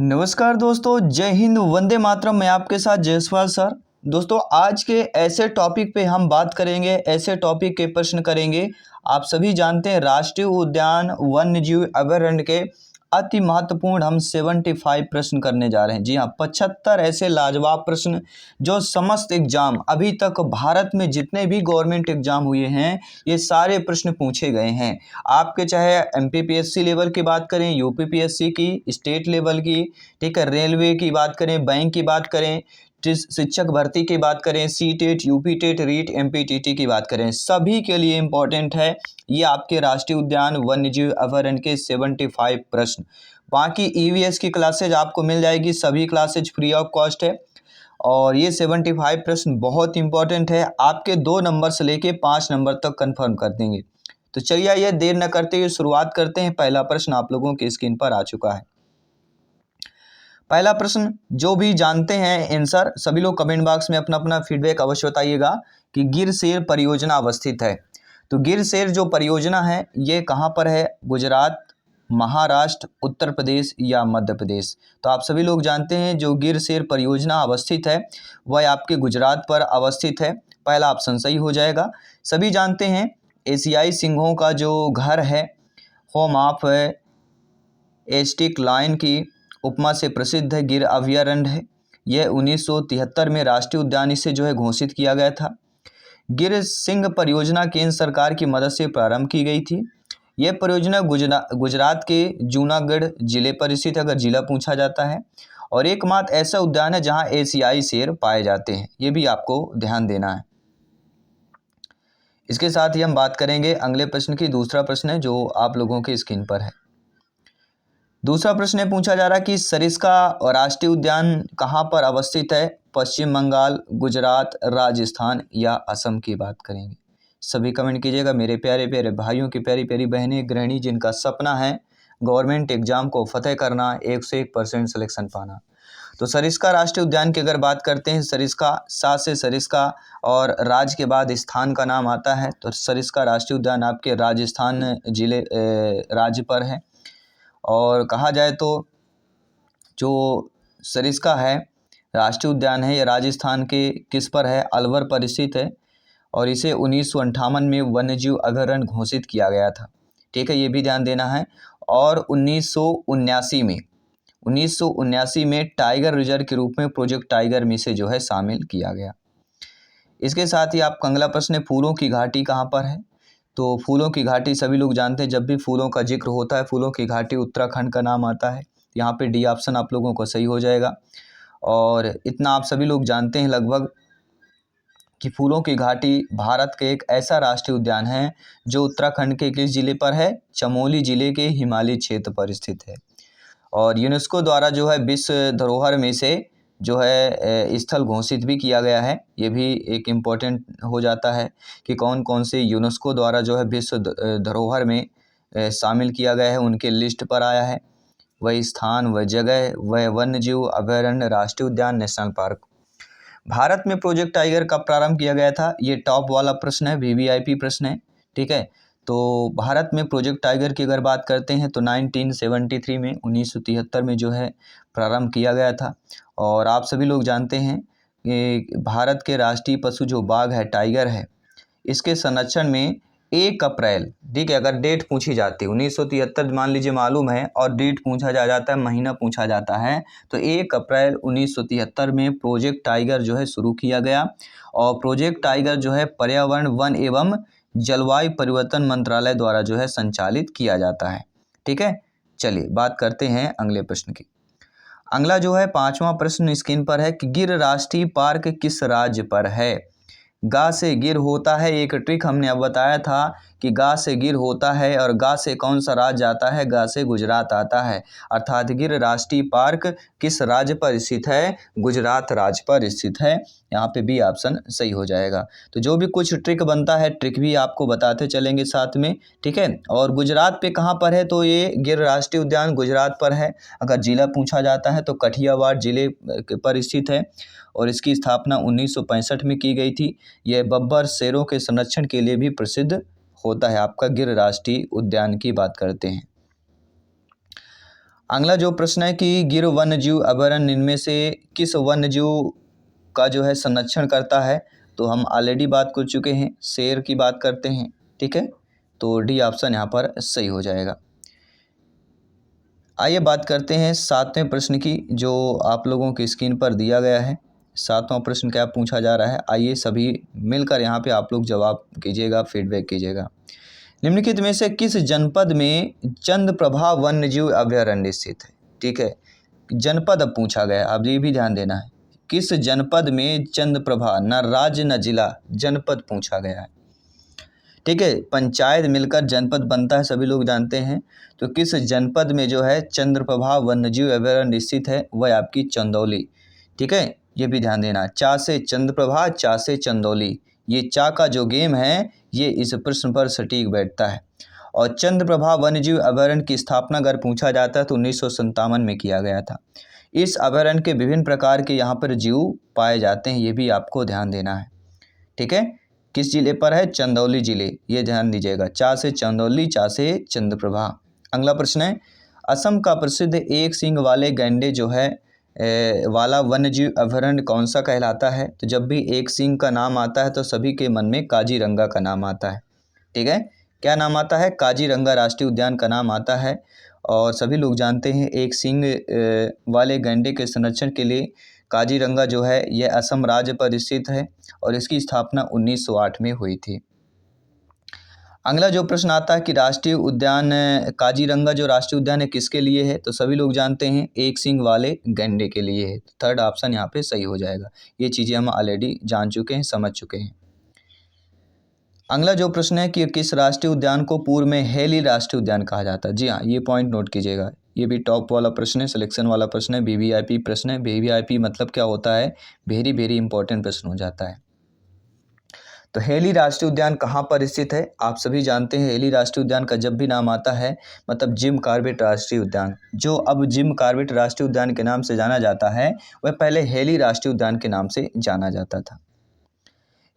नमस्कार दोस्तों, जय हिंद, वंदे मातरम। मैं आपके साथ जयसवाल सर। दोस्तों, आज के ऐसे टॉपिक पे हम बात करेंगे, ऐसे टॉपिक के प्रश्न करेंगे। आप सभी जानते हैं राष्ट्रीय उद्यान वन्यजीव अभयारण्य के अति महत्वपूर्ण हम 75 प्रश्न करने जा रहे हैं। जी हाँ, 75 ऐसे लाजवाब प्रश्न जो समस्त एग्जाम अभी तक भारत में जितने भी गवर्नमेंट एग्जाम हुए हैं ये सारे प्रश्न पूछे गए हैं। आपके चाहे एमपीपीएससी लेवल की बात करें, यूपीपीएससी की, स्टेट लेवल की, ठीक है, रेलवे की बात करें, बैंक की बात करें, शिक्षक भर्ती की बात करें, C TET, UP TET, REET, MPTT की बात करें, सभी के लिए इम्पोर्टेंट है ये आपके राष्ट्रीय उद्यान वन्यजीव अभयारण्य के 75 प्रश्न। बाकी ईवीएस की क्लासेज आपको मिल जाएगी, सभी क्लासेज फ्री ऑफ कॉस्ट है। और ये 75 प्रश्न बहुत इंपॉर्टेंट है, आपके 2 नंबर से लेके 5 नंबर तक कंफर्म कर देंगे। तो चलिए आइए देर न करते हुए शुरुआत करते हैं। पहला प्रश्न आप लोगों की स्क्रीन पर आ चुका है। पहला प्रश्न जो भी जानते हैं आंसर, सभी लोग कमेंट बॉक्स में अपना अपना फीडबैक अवश्य बताइएगा कि गिरसेर परियोजना अवस्थित है। तो गिरसेर जो परियोजना है ये कहाँ पर है? गुजरात, महाराष्ट्र, उत्तर प्रदेश या मध्य प्रदेश? तो आप सभी लोग जानते हैं जो गिरसेर परियोजना अवस्थित है वह आपके गुजरात पर अवस्थित है। पहला ऑप्शन सही हो जाएगा। सभी जानते हैं एशियाई सिंहों का जो घर है, होम ऑफ एस्टिक लायन की उपमा से प्रसिद्ध है, गिर अभयारण्य है। यह 1973 में राष्ट्रीय उद्यान इसे जो है घोषित किया गया था। गिर सिंह परियोजना केंद्र सरकार की मदद से प्रारंभ की गई थी। यह परियोजना गुजरात के जूनागढ़ जिले पर स्थित है, अगर जिला पूछा जाता है। और एकमात्र ऐसा उद्यान है जहां एशियाई शेर पाए जाते हैं, ये भी आपको ध्यान देना है। इसके साथ ही हम बात करेंगे अगले प्रश्न की। दूसरा प्रश्न है जो आप लोगों के स्क्रीन पर है। दूसरा प्रश्न है, पूछा जा रहा है कि सरिस्का राष्ट्रीय उद्यान कहाँ पर अवस्थित है? पश्चिम बंगाल, गुजरात, राजस्थान या असम की बात करेंगे। सभी कमेंट कीजिएगा। मेरे प्यारे प्यारे भाइयों की प्यारी प्यारी बहनें, गृहिणी जिनका सपना है गवर्नमेंट एग्जाम को फतेह करना, 101% सिलेक्शन पाना। तो सरिस्का राष्ट्रीय उद्यान की अगर बात करते हैं, सरिस्का सा से सरिस्का और राज्य के बाद स्थान का नाम आता है। तो सरिस्का राष्ट्रीय उद्यान आपके राजस्थान जिले राज्य पर है। और कहा जाए तो जो सरिस्का है राष्ट्रीय उद्यान है, ये राजस्थान के किस पर है? अलवर पर स्थित है। और इसे 1958 में वन्यजीव अभयारण्य घोषित किया गया था। ठीक है, ये भी ध्यान देना है। और 1979 में टाइगर रिजर्व के रूप में प्रोजेक्ट टाइगर में से जो है शामिल किया गया। इसके साथ ही आपका अगला प्रश्न है, फूलों की घाटी कहाँ पर है? तो फूलों की घाटी सभी लोग जानते हैं, जब भी फूलों का जिक्र होता है फूलों की घाटी उत्तराखंड का नाम आता है। यहाँ पे डी ऑप्शन आप लोगों को सही हो जाएगा। और इतना आप सभी लोग जानते हैं लगभग कि फूलों की घाटी भारत के एक ऐसा राष्ट्रीय उद्यान है जो उत्तराखंड के किस जिले पर है? चमोली जिले के हिमालय क्षेत्र पर स्थित है। और यूनेस्को द्वारा जो है विश्व धरोहर में से जो है स्थल घोषित भी किया गया है। ये भी एक इम्पोर्टेंट हो जाता है कि कौन कौन से यूनेस्को द्वारा जो है विश्व धरोहर में शामिल किया गया है, उनके लिस्ट पर आया है। वह स्थान, वह जगह, वह वन्यजीव अभयारण्य, राष्ट्रीय उद्यान, नेशनल पार्क। भारत में प्रोजेक्ट टाइगर कब प्रारंभ किया गया था? ये टॉप वाला प्रश्न है, वीवीआईपी प्रश्न है। ठीक है, तो भारत में प्रोजेक्ट टाइगर की अगर बात करते हैं तो 1973 में 1973 में जो है प्रारंभ किया गया था। और आप सभी लोग जानते हैं कि भारत के राष्ट्रीय पशु जो बाघ है, टाइगर है, इसके संरक्षण में 1 अप्रैल, ठीक है, अगर डेट पूछी जाती है 1973 मान लीजिए मालूम है और डेट पूछा जाता है, महीना पूछा जाता है, तो 1 अप्रैल 1973 में प्रोजेक्ट टाइगर जो है शुरू किया गया। और प्रोजेक्ट टाइगर जो है पर्यावरण, वन एवं जलवायु परिवर्तन मंत्रालय द्वारा जो है संचालित किया जाता है। ठीक है, चलिए बात करते हैं अगले प्रश्न की। अगला जो है 5वां प्रश्न स्क्रीन पर है कि गिर राष्ट्रीय पार्क किस राज्य पर है? गा से गिर होता है, एक ट्रिक हमने अब बताया था कि गा से गिर होता है और गा से कौन सा राज्य आता है? गा से गुजरात आता है। अर्थात गिर राष्ट्रीय पार्क किस राज्य पर स्थित है? गुजरात राज्य पर स्थित है। यहाँ पे बी ऑप्शन सही हो जाएगा। तो जो भी कुछ ट्रिक बनता है, ट्रिक भी आपको बताते चलेंगे साथ में। ठीक है, और गुजरात पे कहाँ पर है? तो ये गिर राष्ट्रीय उद्यान गुजरात पर है। अगर जिला पूछा जाता है तो कठियावाड़ जिले पर स्थित है। और इसकी स्थापना 1965 में की गई थी। यह बब्बर शेरों के संरक्षण के लिए भी प्रसिद्ध होता है। आपका गिर राष्ट्रीय उद्यान की बात करते हैं। अगला जो प्रश्न है कि गिर वन्यजीव अभयारण्य इनमें से किस वन्यजीव का जो है संरक्षण करता है, तो हम ऑलरेडी बात कर चुके हैं, शेर की बात करते हैं, ठीक है। तो डी ऑप्शन यहाँ पर सही हो जाएगा। आइए बात करते हैं 7वें प्रश्न की, जो आप लोगों की स्क्रीन पर दिया गया है। 7वां प्रश्न क्या पूछा जा रहा है, आइए सभी मिलकर यहाँ पे आप लोग जवाब कीजिएगा, फीडबैक कीजिएगा। निम्नलिखित में से किस जनपद में चंद्रप्रभा वन्यजीव अभयारण्य स्थित है, ठीक है। जनपद अब पूछा गया, अब ये भी ध्यान देना है, किस जनपद में चंद्रप्रभा, न राज्य न जिला, जनपद पूछा गया है, ठीक है। पंचायत मिलकर जनपद बनता है, सभी लोग जानते हैं। तो किस जनपद में जो है चंद्रप्रभा वन्यजीव अभयारण्य स्थित है, वह आपकी चंदौली, ठीक है। ये भी ध्यान देना, चा से चंद्रप्रभा, चा से चंदौली, ये चा का जो गेम है ये इस प्रश्न पर सटीक बैठता है। और चंद्रप्रभा वन्यजीव अभयारण्य की स्थापना अगर पूछा जाता है तो 1957 में किया गया था। इस अभयारण्य के विभिन्न प्रकार के यहाँ पर जीव पाए जाते हैं, ये भी आपको ध्यान देना है, ठीक है। किस जिले पर है, चंदौली जिले, ये ध्यान दीजिएगा, चा से चंदौली, चा से चंद्रप्रभा। अगला प्रश्न है, असम का प्रसिद्ध एक सींग वाले गैंडे जो है वाला वन्यजीव अभयारण्य कौन सा कहलाता है। तो जब भी एक सींग का नाम आता है तो सभी के मन में काजीरंगा का नाम आता है, ठीक है। क्या नाम आता है, काजीरंगा राष्ट्रीय उद्यान का नाम आता है। और सभी लोग जानते हैं एक सींग वाले गैंडे के संरक्षण के लिए काजीरंगा जो है यह असम राज्य पर स्थित है और इसकी स्थापना 1908 में हुई थी। अगला जो प्रश्न आता है कि राष्ट्रीय उद्यान काजीरंगा जो राष्ट्रीय उद्यान है किसके लिए है, तो सभी लोग जानते हैं एक सींग वाले गैंडे के लिए है। थर्ड ऑप्शन यहाँ पे सही हो जाएगा। ये चीज़ें हम ऑलरेडी जान चुके हैं, समझ चुके हैं। अगला जो प्रश्न है कि किस राष्ट्रीय उद्यान को पूर्व में हेली राष्ट्रीय उद्यान कहा जाता है। जी हाँ, ये पॉइंट नोट कीजिएगा, ये भी टॉप वाला प्रश्न है, सिलेक्शन वाला प्रश्न है, वीवीआईपी प्रश्न है। वीवीआईपी मतलब क्या होता है, वेरी वेरी इंपॉर्टेंट प्रश्न हो जाता है। तो हेली राष्ट्रीय उद्यान कहाँ पर स्थित है, आप सभी जानते हैं हेली राष्ट्रीय उद्यान का जब भी नाम आता है मतलब जिम कॉर्बेट राष्ट्रीय उद्यान, जो अब जिम कॉर्बेट राष्ट्रीय उद्यान के नाम से जाना जाता है, वह पहले हेली राष्ट्रीय उद्यान के नाम से जाना जाता था।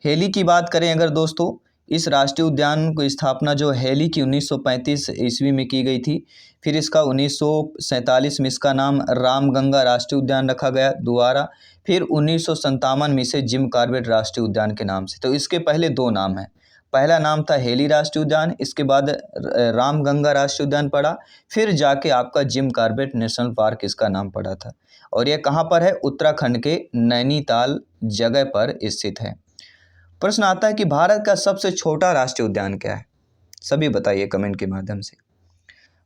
हेली की बात करें अगर दोस्तों, इस राष्ट्रीय उद्यान की स्थापना जो हेली की 1935 ईस्वी में की गई थी। फिर इसका 1947 में इसका नाम रामगंगा राष्ट्रीय उद्यान रखा गया दोबारा। फिर 1957 में इसे जिम कॉर्बेट राष्ट्रीय उद्यान के नाम से, तो इसके पहले दो नाम हैं। पहला नाम था हेली राष्ट्रीय उद्यान, इसके बाद रामगंगा राष्ट्रीय उद्यान पड़ा, फिर जाके आपका जिम कॉर्बेट नेशनल पार्क इसका नाम पड़ा था। और यह कहाँ पर है, उत्तराखंड के नैनीताल जगह पर स्थित है। प्रश्न आता है कि भारत का सबसे छोटा राष्ट्रीय उद्यान क्या है, सभी बताइए कमेंट के माध्यम से।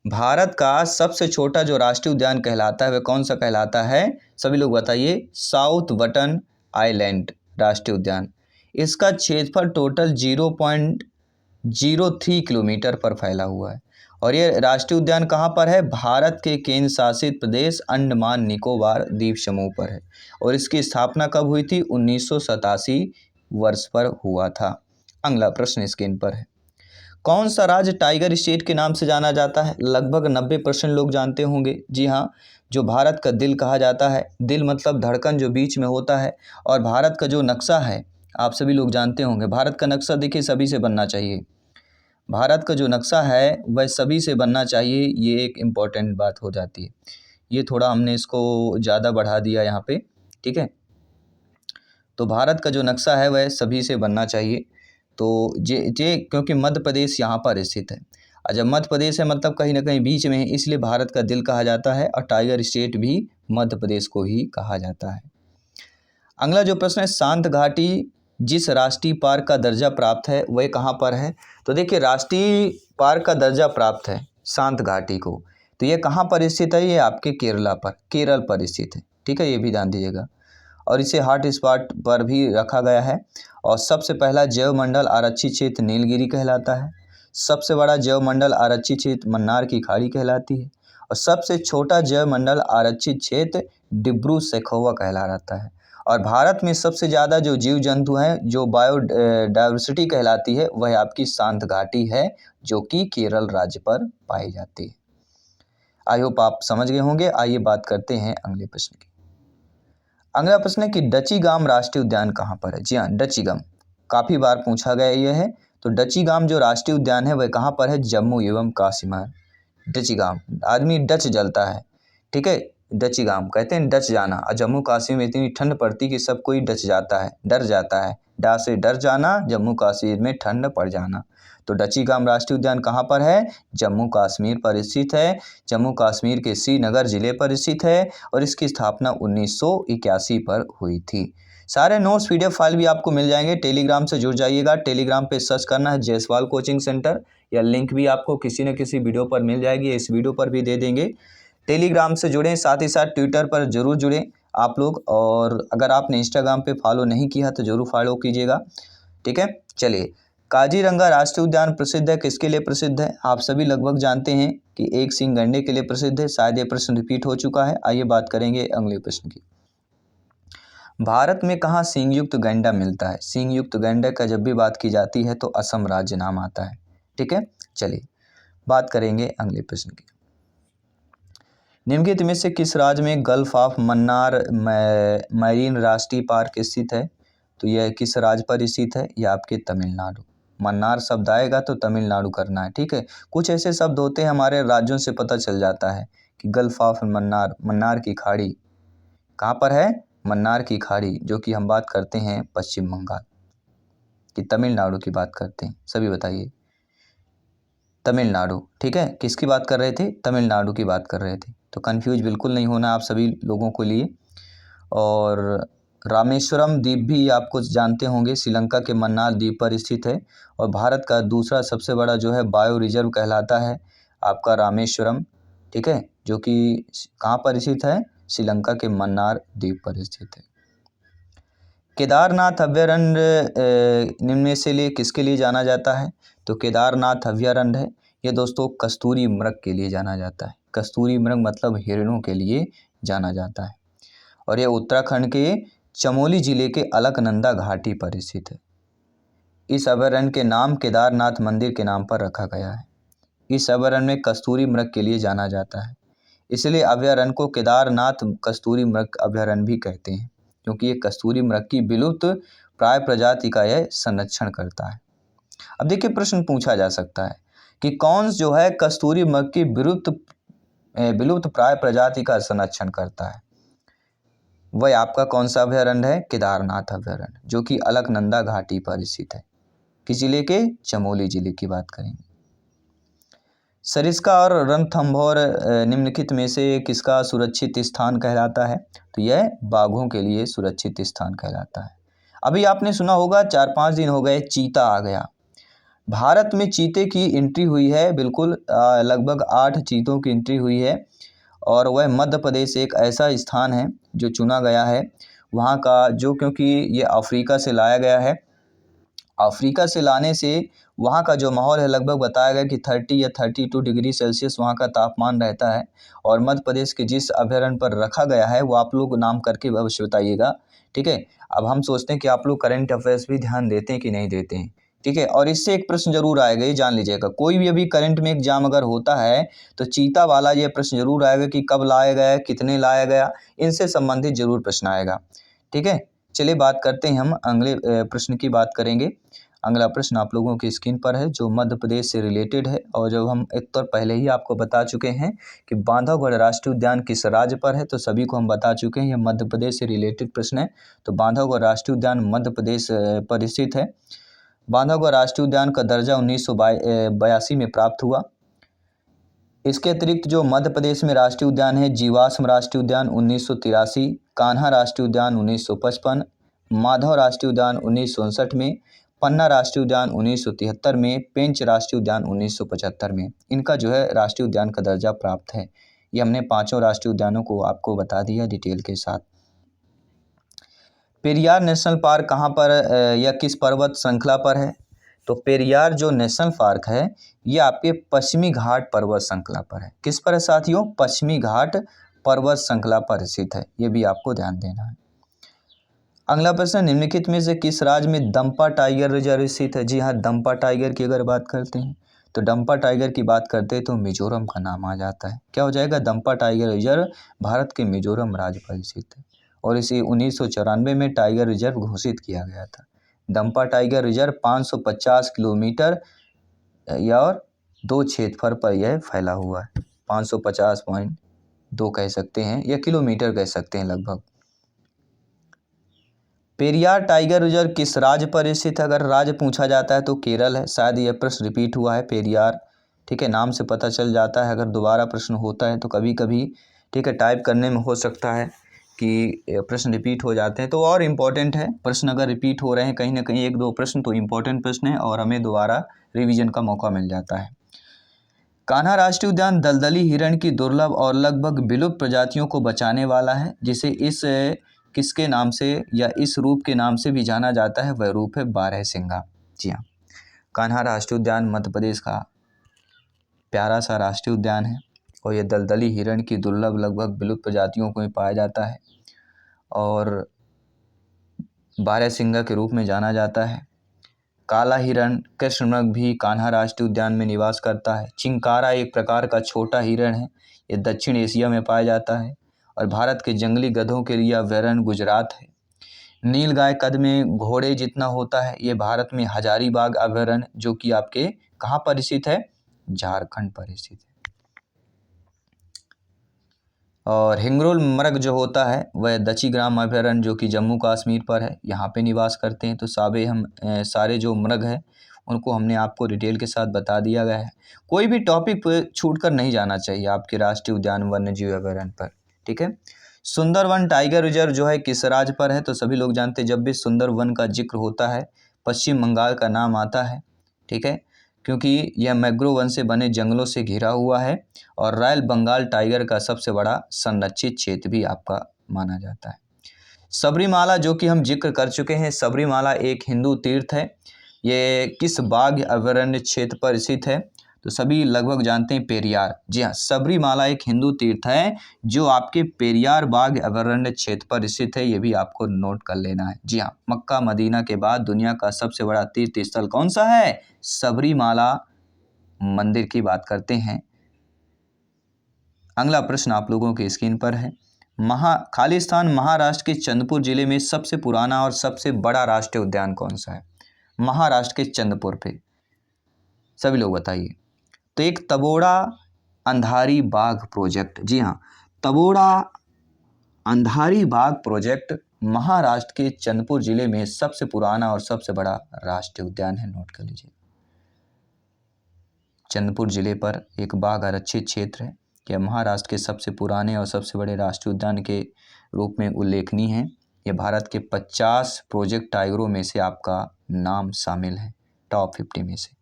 भारत का सबसे छोटा जो राष्ट्रीय उद्यान कहलाता है वह कौन सा कहलाता है, सभी लोग बताइए। साउथ बटन आइलैंड राष्ट्रीय उद्यान। इसका क्षेत्रफल टोटल 0.03 किलोमीटर पर फैला हुआ है। और ये राष्ट्रीय उद्यान कहाँ पर है, भारत के केंद्र शासित प्रदेश अंडमान निकोबार द्वीप समूह पर है। और इसकी स्थापना कब हुई थी, 1987 वर्ष पर हुआ था। अगला प्रश्न स्क्रीन पर है, कौन सा राज्य टाइगर स्टेट के नाम से जाना जाता है। लगभग 90% लोग जानते होंगे, जी हाँ, जो भारत का दिल कहा जाता है। दिल मतलब धड़कन जो बीच में होता है। और भारत का जो नक्शा है आप सभी लोग जानते होंगे, भारत का नक्शा देखिए सभी से बनना चाहिए। भारत का जो नक्शा है वह सभी से बनना चाहिए, ये एक इम्पॉर्टेंट बात हो जाती है। ये थोड़ा हमने इसको ज़्यादा बढ़ा दिया यहाँ पे, ठीक है। तो भारत का जो नक्शा है वह सभी से बनना चाहिए। तो जे क्योंकि मध्य प्रदेश यहाँ पर स्थित है, और जब मध्य प्रदेश है मतलब कहीं ना कहीं बीच में है, इसलिए भारत का दिल कहा जाता है। और टाइगर स्टेट भी मध्य प्रदेश को ही कहा जाता है। अगला जो प्रश्न है, शांत घाटी जिस राष्ट्रीय पार्क का दर्जा प्राप्त है वह कहाँ पर है। तो देखिए राष्ट्रीय पार्क का दर्जा प्राप्त है शांत घाटी को, तो ये कहाँ पर स्थित है, ये आपके केरल पर स्थित है, ठीक है, ये भी ध्यान दीजिएगा। और इसे हॉट स्पॉट पर भी रखा गया है। और सबसे पहला जैव मंडल आरक्षित क्षेत्र नीलगिरी कहलाता है। सबसे बड़ा जैव मंडल आरक्षित क्षेत्र मन्नार की खाड़ी कहलाती है। और सबसे छोटा जैव मंडल आरक्षित क्षेत्र डिब्रू सैखोवा कहलाता है। और भारत में सबसे ज़्यादा जो जीव जंतु हैं जो बायोडाइवर्सिटी कहलाती है वह आपकी शांत घाटी है, जो कि केरल राज्य पर पाई जाती है। आई होप आप समझ गए होंगे। आइए बात करते हैं अगले प्रश्न की। अगला प्रश्न है कि डचीगाम राष्ट्रीय उद्यान कहाँ पर है। जी हाँ, डचीगाम काफ़ी बार पूछा गया यह है। तो डचीगाम जो राष्ट्रीय उद्यान है वह कहाँ पर है, जम्मू एवं कश्मीर। डचीगाम, आदमी डच जलता है, ठीक है, डची गाम कहते हैं डच जाना। और जम्मू कश्मीर में इतनी ठंड पड़ती कि सब कोई डच जाता है, डर जाता है। डा से डर जाना, जम्मू कश्मीर में ठंड पड़ जाना। तो डची गाम राष्ट्रीय उद्यान कहाँ पर है? जम्मू कश्मीर पर स्थित है। जम्मू कश्मीर के श्रीनगर जिले पर स्थित है और इसकी स्थापना 1981 पर हुई थी। सारे नोट्स पीडीएफ फाइल भी आपको मिल जाएंगे। टेलीग्राम से जुड़ जाइएगा। टेलीग्राम पे सर्च करना है जायसवाल कोचिंग सेंटर, या लिंक भी आपको किसी न किसी वीडियो पर मिल जाएगी, इस वीडियो पर भी दे देंगे। टेलीग्राम से जुड़ें, साथ ही साथ ट्विटर पर जरूर जुड़ें आप लोग। और अगर आपने इंस्टाग्राम पे फॉलो नहीं किया तो जरूर फॉलो कीजिएगा, ठीक है। चलिए, काजीरंगा राष्ट्रीय उद्यान प्रसिद्ध है, किसके लिए प्रसिद्ध है? आप सभी लगभग जानते हैं कि एक सींग गैंडे के लिए प्रसिद्ध है। शायद ये प्रश्न रिपीट हो चुका है। आइए बात करेंगे अगले प्रश्न की। भारत में कहाँ सींग युक्त गैंडा मिलता है? सींग युक्त गैंडे का जब भी बात की जाती है तो असम राज्य नाम आता है, ठीक है। चलिए बात करेंगे अगले प्रश्न की। निम्नलिखित में से किस राज्य में गल्फ ऑफ मन्नार मैरीन राष्ट्रीय पार्क स्थित है? तो यह किस राज्य पर स्थित है? यह आपके तमिलनाडु। मन्नार शब्द आएगा तो तमिलनाडु करना है, ठीक है। कुछ ऐसे शब्द होते हैं हमारे राज्यों से पता चल जाता है कि गल्फ ऑफ मन्नार, मन्नार की खाड़ी कहाँ पर है? मन्नार की खाड़ी, जो कि हम बात करते हैं पश्चिम बंगाल कि तमिलनाडु की बात करते हैं। सभी बताइए। तमिलनाडु, ठीक है। किसकी बात कर रहे थे? तमिलनाडु की बात कर रहे थे। तो कंफ्यूज बिल्कुल नहीं होना आप सभी लोगों के लिए। और रामेश्वरम द्वीप भी आपको जानते होंगे, श्रीलंका के मन्नार द्वीप पर स्थित है। और भारत का दूसरा सबसे बड़ा जो है बायो रिजर्व कहलाता है आपका रामेश्वरम, ठीक है, जो कि कहाँ पर स्थित है? श्रीलंका के मन्नार द्वीप पर स्थित है। केदारनाथ अभयारण्य निम्न में से लिए किसके लिए जाना जाता है? तो केदारनाथ अभयारण्य है ये दोस्तों कस्तूरी मृग के लिए जाना जाता है। कस्तूरी मृग मतलब हिरणों के लिए जाना जाता है। और यह उत्तराखंड के चमोली जिले के अलकनंदा घाटी पर स्थित है। इस अभयारण्य के नाम केदारनाथ मंदिर के नाम पर रखा गया है। इस अभयारण्य में कस्तूरी मृग के लिए जाना जाता है, इसलिए अभयारण्य को केदारनाथ कस्तूरी मृग अभयारण्य भी कहते हैं, क्योंकि ये कस्तूरी मृग की विलुप्त प्राय प्रजाति का यह संरक्षण करता है। अब देखिए प्रश्न पूछा जा सकता है कि कौन जो है कस्तूरी मृग की विलुप्त प्राय प्रजाति का संरक्षण करता है? वह आपका कौन सा अभयारण्य है? केदारनाथ अभयारण्य, जो कि अलकनंदा घाटी पर स्थित है। किस जिले के? चमोली जिले की बात करेंगे। सरिस्का और रणथंभौर निम्नलिखित में से किसका सुरक्षित स्थान कहलाता है? तो यह बाघों के लिए सुरक्षित स्थान कहलाता है। अभी आपने सुना होगा 4-5 दिन हो गए चीता आ गया। भारत में चीते की एंट्री हुई है, बिल्कुल लगभग 8 चीतों की एंट्री हुई है। और वह मध्य प्रदेश एक ऐसा स्थान है जो चुना गया है वहाँ का, जो क्योंकि ये अफ्रीका से लाया गया है। अफ्रीका से लाने से वहाँ का जो माहौल है लगभग बताया गया कि 30 या 32 डिग्री सेल्सियस वहाँ का तापमान रहता है। और मध्य प्रदेश के जिस अभयारण्य पर रखा गया है वो आप लोग नाम करके अवश्य बताइएगा, ठीक है। अब हम सोचते हैं कि आप लोग करंट अफेयर्स भी ध्यान देते हैं कि नहीं देते हैं, ठीक है। और इससे एक प्रश्न जरूर आएगा, ये जान लीजिएगा। कोई भी अभी करंट में एग्जाम अगर होता है तो चीता वाला ये प्रश्न जरूर आएगा कि कब लाया गया, कितने लाया गया, इनसे संबंधित जरूर प्रश्न आएगा, ठीक है। चलिए बात करते हैं, हम अगले प्रश्न की बात करेंगे। अगला प्रश्न आप लोगों की स्क्रीन पर है जो मध्य प्रदेश से रिलेटेड है। और जब हम उत्तर पहले ही आपको बता चुके हैं कि बांधवगढ़ राष्ट्रीय उद्यान किस राज्य पर है, तो सभी को हम बता चुके हैं यह मध्य प्रदेश से रिलेटेड प्रश्न है। तो बांधवगढ़ राष्ट्रीय उद्यान मध्य प्रदेश पर स्थित है। बांधवगढ़ राष्ट्रीय उद्यान का दर्जा 1982 में प्राप्त हुआ। इसके अतिरिक्त जो मध्य प्रदेश में राष्ट्रीय उद्यान है, जीवाश्म राष्ट्रीय उद्यान 1983, कान्हा राष्ट्रीय उद्यान 1955, माधव राष्ट्रीय उद्यान 1959 में, पन्ना राष्ट्रीय उद्यान 1973 में, पेंच राष्ट्रीय उद्यान 1975 में इनका जो है राष्ट्रीय उद्यान का दर्जा प्राप्त है। ये हमने पांचों राष्ट्रीय उद्यानों को आपको बता दिया डिटेल के साथ। पेरियार नेशनल पार्क कहाँ पर या किस पर्वत श्रृंखला पर है? तो पेरियार जो नेशनल पार्क है ये आपके पश्चिमी घाट पर्वत श्रृंखला पर है। किस पर है साथियों? पश्चिमी घाट पर्वत श्रृंखला पर स्थित है, ये भी आपको ध्यान देना है। अगला प्रश्न, निम्नलिखित में से किस राज्य में दंपा टाइगर रिजर्व स्थित है? जी हाँ, दंपा टाइगर की अगर बात करते हैं तो दंपा टाइगर की बात करते हैं तो मिजोरम का नाम आ जाता है। क्या हो जाएगा? दंपा टाइगर रिजर्व भारत के मिजोरम राज्य पर स्थित है और इसे 1994 में टाइगर रिजर्व घोषित किया गया था। दंपा टाइगर रिजर्व 550 किलोमीटर या और 2 क्षेत्रफल पर यह फैला हुआ है। 550 2 कह सकते हैं या किलोमीटर कह सकते हैं लगभग। पेरियार टाइगर रिजर्व किस राज्य पर स्थित है? अगर राज्य पूछा जाता है तो केरल है। शायद यह प्रश्न रिपीट हुआ है पेरियार, ठीक है, नाम से पता चल जाता है। अगर दोबारा प्रश्न होता है तो कभी कभी, ठीक है, टाइप करने में हो सकता है कि प्रश्न रिपीट हो जाते हैं, तो और इम्पोर्टेंट है प्रश्न अगर रिपीट हो रहे हैं कहीं ना कहीं 1-2 प्रश्न, तो इम्पोर्टेंट प्रश्न है और हमें दोबारा रिवीजन का मौका मिल जाता है। कान्हा राष्ट्रीय उद्यान दलदली हिरण की दुर्लभ और लगभग विलुप्त प्रजातियों को बचाने वाला है, जिसे इस किसके नाम से या इस रूप के नाम से भी जाना जाता है, वह रूप है बारहसिंगा। जी हाँ, कान्हा राष्ट्रीय उद्यान मध्य प्रदेश का प्यारा सा राष्ट्रीय उद्यान है और यह दलदली हिरण की दुर्लभ लगभग विलुप्त प्रजातियों को ही पाया जाता है और बारहसिंगा के रूप में जाना जाता है। काला हिरण कृष्णमृग भी कान्हा राष्ट्रीय उद्यान में निवास करता है। चिंकारा एक प्रकार का छोटा हिरण है, ये दक्षिण एशिया में पाया जाता है और भारत के जंगली गधों के लिए अभयारण्य गुजरात है। नीलगाय कद में घोड़े जितना होता है, ये भारत में हजारीबाग अभयारण्य जो कि आपके कहाँ पर स्थित है? झारखंड पर स्थित है। और हिंगोल मृग जो होता है वह दक्षिग्राम अभयारण्य जो कि जम्मू कश्मीर पर है, यहाँ पे निवास करते हैं। तो सारे जो मृग है उनको हमने आपको डिटेल के साथ बता दिया गया है। कोई भी टॉपिक छूट कर नहीं जाना चाहिए आपके राष्ट्रीय उद्यान वन्यजीव अभयारण्य पर, ठीक है। सुंदरवन टाइगर रिजर्व जो है किस राज्य पर है? तो सभी लोग जानते हैं जब भी सुंदरवन का जिक्र होता है पश्चिम बंगाल का नाम आता है, ठीक है, क्योंकि यह मैंग्रोव वन से बने जंगलों से घिरा हुआ है और रॉयल बंगाल टाइगर का सबसे बड़ा संरक्षित क्षेत्र भी आपका माना जाता है। सबरीमाला जो कि हम जिक्र कर चुके हैं, सबरीमाला एक हिंदू तीर्थ है। ये किस बाघ अभयारण्य क्षेत्र पर स्थित है? तो सभी लगभग जानते हैं पेरियार। जी हाँ, सबरीमाला एक हिंदू तीर्थ है जो आपके पेरियार बाघ अभयारण्य क्षेत्र पर स्थित है, ये भी आपको नोट कर लेना है। जी हाँ, मक्का मदीना के बाद दुनिया का सबसे बड़ा तीर्थ स्थल कौन सा है? सबरीमाला मंदिर की बात करते हैं। अगला प्रश्न आप लोगों की स्क्रीन पर है। खालिस्तान महाराष्ट्र के चंद्रपुर जिले में सबसे पुराना और सबसे बड़ा राष्ट्रीय उद्यान कौन सा है? महाराष्ट्र के चंद्रपुर पे, सभी लोग बताइए। तो एक तबोड़ा अंधारी बाघ प्रोजेक्ट, जी हाँ, तबोड़ा अंधारी बाघ प्रोजेक्ट महाराष्ट्र के चंद्रपुर जिले में सबसे पुराना और सबसे बड़ा राष्ट्रीय उद्यान है, नोट कर लीजिए। चंद्रपुर जिले पर एक बाघ आरक्षित क्षेत्र है, यह महाराष्ट्र के सबसे पुराने और सबसे बड़े राष्ट्रीय उद्यान के रूप में उल्लेखनीय है। यह भारत के 50 प्रोजेक्ट टाइगरों में से आपका नाम शामिल है, टॉप 50 में से।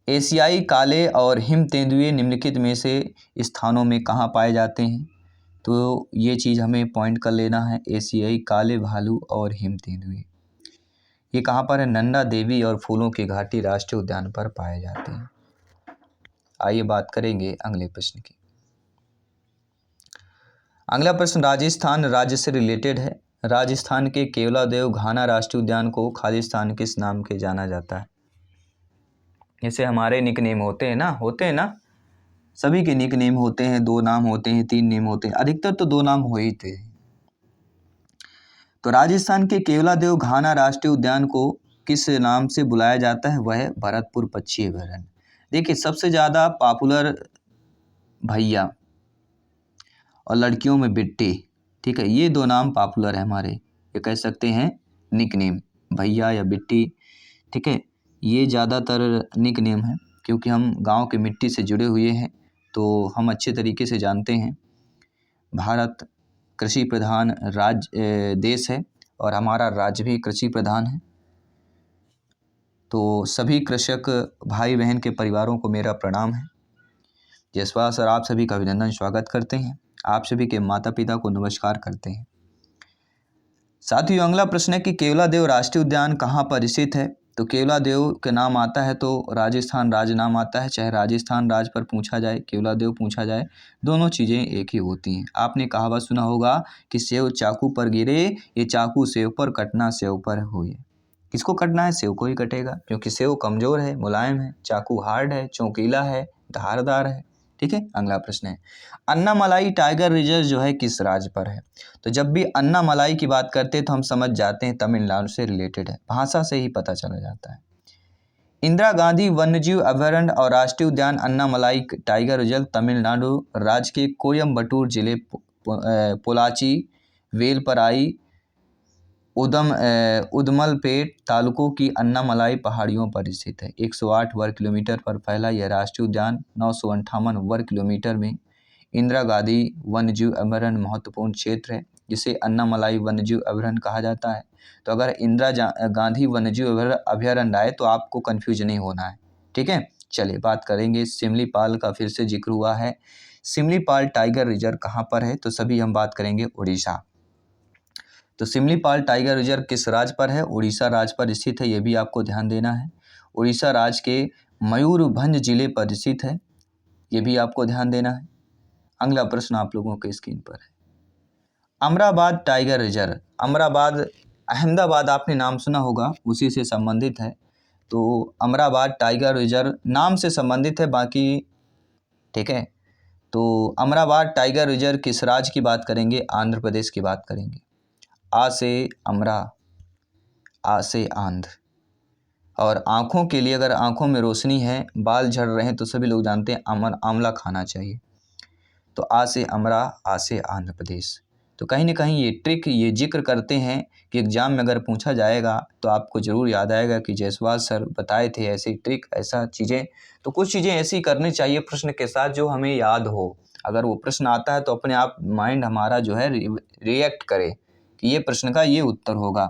एशियाई काले और हिम तेंदुए निम्नलिखित में से स्थानों में कहाँ पाए जाते हैं? तो ये चीज़ हमें पॉइंट कर लेना है। एशियाई काले भालू और हिम तेंदुए ये कहाँ पर है? नंदा देवी और फूलों की घाटी राष्ट्रीय उद्यान पर पाए जाते हैं। आइए बात करेंगे अगले प्रश्न की। अगला प्रश्न राजस्थान राज्य से रिलेटेड है। राजस्थान के केवलादेव घाना राष्ट्रीय उद्यान को खालिस्तान किस नाम के जाना जाता है? जैसे हमारे निकनेम होते हैं ना, सभी के निकनेम होते हैं, 2 नाम होते हैं, 3 नेम होते हैं, अधिकतर तो 2 नाम हो ही थे। तो राजस्थान के केवलादेव घाना राष्ट्रीय उद्यान को किस नाम से बुलाया जाता है? वह है भरतपुर पक्षी अभयारण्य। देखिए, सबसे ज़्यादा पॉपुलर भैया और लड़कियों में बिट्टी, ठीक है, ये 2 नाम पॉपुलर है हमारे, ये कह सकते हैं निकनेम, भैया या बिट्टी, ठीक है, ये ज़्यादातर निकनेम है क्योंकि हम गांव की मिट्टी से जुड़े हुए हैं, तो हम अच्छे तरीके से जानते हैं भारत कृषि प्रधान देश है और हमारा राज्य भी कृषि प्रधान है। तो सभी कृषक भाई बहन के परिवारों को मेरा प्रणाम है। जयसवाल सर आप सभी का अभिनंदन स्वागत करते हैं, आप सभी के माता पिता को नमस्कार करते हैं। साथियों, अगला प्रश्न है कि केवलादेव राष्ट्रीय उद्यान कहाँ पर स्थित है? तो केवलादेव के नाम आता है तो राजस्थान राज्य नाम आता है, चाहे राजस्थान राज्य पर पूछा जाए, केवलादेव पूछा जाए, दोनों चीज़ें एक ही होती हैं। आपने कहावत सुना होगा कि सेव चाकू पर गिरे, ये चाकू सेव पर कटना सेव पर हुए। किसको कटना है? सेव को ही कटेगा, क्योंकि सेव कमज़ोर है, मुलायम है, चाकू हार्ड है, चौकीला है, धारदार है, ठीक है। अगला प्रश्न है अन्नामलाई टाइगर रिजर्व जो है किस राज्य पर है? तो जब भी अन्नामलाई की बात करते हैं तो हम समझ जाते हैं तमिलनाडु से रिलेटेड है, भाषा से ही पता चला जाता है। इंदिरा गांधी वन्यजीव अभयारण्य और राष्ट्रीय उद्यान अन्नामलाई टाइगर रिजर्व तमिलनाडु राज्य के कोयम्बटूर जिले पोलाची, वेलपराई, उदमलपेट तालुकों की अन्नामलाई पहाड़ियों पर स्थित है। 108 वर्ग किलोमीटर पर फैला यह राष्ट्रीय उद्यान 958 वर्ग किलोमीटर में इंदिरा गांधी वन्यजीव अभयारण्य महत्वपूर्ण क्षेत्र है, जिसे अन्नामलाई वन्यजीव अभयारण्य कहा जाता है। तो अगर इंदिरा गांधी वन्यजीव अभयारण्य आए तो आपको कन्फ्यूज नहीं होना है, ठीक है। चलिए बात करेंगे सिमलीपाल का, फिर से जिक्र हुआ है। सिमलीपाल टाइगर रिजर्व कहाँ पर है, तो सभी हम बात करेंगे उड़ीसा। तो सिमलीपाल टाइगर रिजर्व किस राज्य पर है, उड़ीसा राज्य पर स्थित है, ये भी आपको ध्यान देना है। उड़ीसा राज्य के मयूरभंज जिले पर स्थित है, ये भी आपको ध्यान देना है। अगला प्रश्न आप लोगों के स्क्रीन पर है। अमराबाद टाइगर रिजर्व, अमराबाद अहमदाबाद आपने नाम सुना होगा, उसी से संबंधित है। तो अमराबाद टाइगर रिजर्व नाम से संबंधित है, बाकी ठीक है। तो अमराबाद टाइगर रिजर्व किस राज्य की बात करेंगे, आंध्र प्रदेश की बात करेंगे। आ से अमरा, आ से आंध्र। और आँखों के लिए, अगर आँखों में रोशनी है, बाल झड़ रहे हैं, तो सभी लोग जानते हैं आंवला खाना चाहिए। तो आ से अमरा, आ से आंध्र प्रदेश। तो कहीं ना कहीं ये ट्रिक ये जिक्र करते हैं कि एग्ज़ाम में अगर पूछा जाएगा तो आपको ज़रूर याद आएगा कि जायसवाल सर बताए थे ऐसी ट्रिक, ऐसा चीज़ें। तो कुछ चीज़ें ऐसी करनी चाहिए प्रश्न के साथ जो हमें याद हो। अगर वो प्रश्न आता है तो अपने आप माइंड हमारा जो है रिएक्ट करे कि ये प्रश्न का ये उत्तर होगा।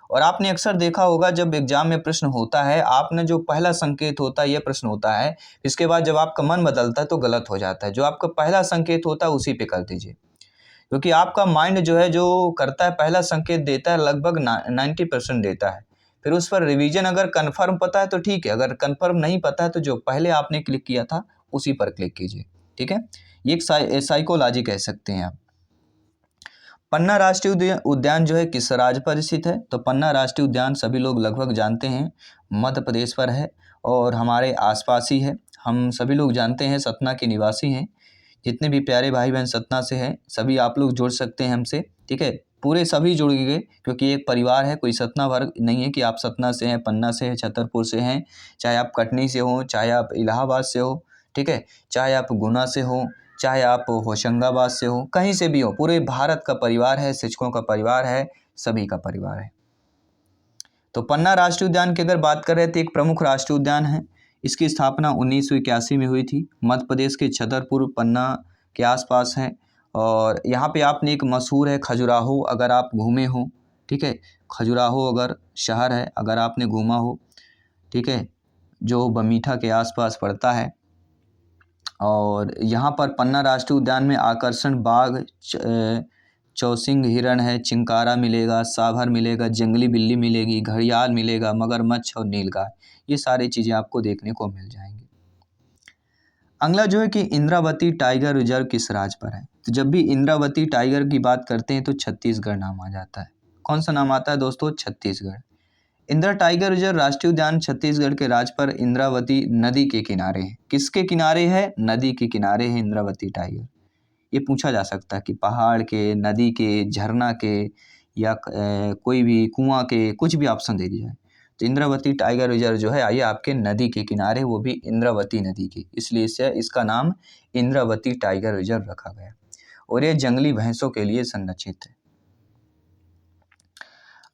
और आपने अक्सर देखा होगा जब एग्जाम में प्रश्न होता है, आपने जो पहला संकेत होता है ये प्रश्न होता है, इसके बाद जब आपका मन बदलता है तो गलत हो जाता है। जो आपका पहला संकेत होता है उसी पे कर दीजिए, क्योंकि आपका माइंड जो है जो करता है पहला संकेत देता है लगभग 90% देता है। फिर उस पर रिवीजन अगर कन्फर्म पता है तो ठीक है, अगर कन्फर्म नहीं पता है तो जो पहले आपने क्लिक किया था उसी पर क्लिक कीजिए, ठीक है। ये एक साइकोलॉजी कह सकते हैं आप। पन्ना राष्ट्रीय उद्यान जो है किस राज्य पर स्थित है, तो पन्ना राष्ट्रीय उद्यान सभी लोग लगभग जानते हैं मध्य प्रदेश पर है और हमारे आसपास ही है। हम सभी लोग जानते हैं सतना के निवासी हैं। जितने भी प्यारे भाई बहन सतना से हैं सभी आप लोग जुड़ सकते हैं हमसे, ठीक है। पूरे सभी जुड़ गए क्योंकि एक परिवार है, कोई सतना वर्ग नहीं है कि आप सतना से हैं, पन्ना से हैं, छतरपुर से हैं, चाहे आप कटनी से हो, चाहे आप इलाहाबाद से हो, ठीक है, चाहे आप गुना से हो, चाहे आप होशंगाबाद से हो, कहीं से भी हो, पूरे भारत का परिवार है, शिक्षकों का परिवार है, सभी का परिवार है। तो पन्ना राष्ट्रीय उद्यान की अगर बात कर रहे थे, एक प्रमुख राष्ट्रीय उद्यान है। इसकी स्थापना 1981 में हुई थी। मध्य प्रदेश के छतरपुर पन्ना के आसपास है और यहाँ पे आपने एक मशहूर है खजुराहो, अगर आप घूमे हो, ठीक है, खजुराहो अगर शहर है, अगर आपने घूमा हो, ठीक है, जो बमीठा के आसपास पड़ता है। और यहाँ पर पन्ना राष्ट्रीय उद्यान में आकर्षण बाघ, चौसिंग हिरण है, चिंकारा मिलेगा, सांभर मिलेगा, जंगली बिल्ली मिलेगी, घड़ियाल मिलेगा, मगरमच्छ और नीलगाय, ये सारी चीज़ें आपको देखने को मिल जाएंगी। अगला जो है कि इंद्रावती टाइगर रिजर्व किस राज्य पर है, तो जब भी इंद्रावती टाइगर की बात करते हैं तो छत्तीसगढ़ नाम आ जाता है। कौन सा नाम आता है दोस्तों, छत्तीसगढ़। इंदिरा टाइगर रिजर्व राष्ट्रीय उद्यान छत्तीसगढ़ के राज्य पर इंद्रावती नदी के किनारे है। किसके किनारे है, नदी के किनारे है इंद्रावती टाइगर। ये पूछा जा सकता है कि पहाड़ के, नदी के, झरना के या कोई भी कुआं के, कुछ भी ऑप्शन दे दिया है। तो इंद्रावती टाइगर रिजर्व जो है आइए आपके नदी के किनारे, वो भी इंद्रावती नदी की, इसलिए इसका नाम इंद्रावती टाइगर रिजर्व रखा गया और ये जंगली भैंसों के लिए संरक्षित है।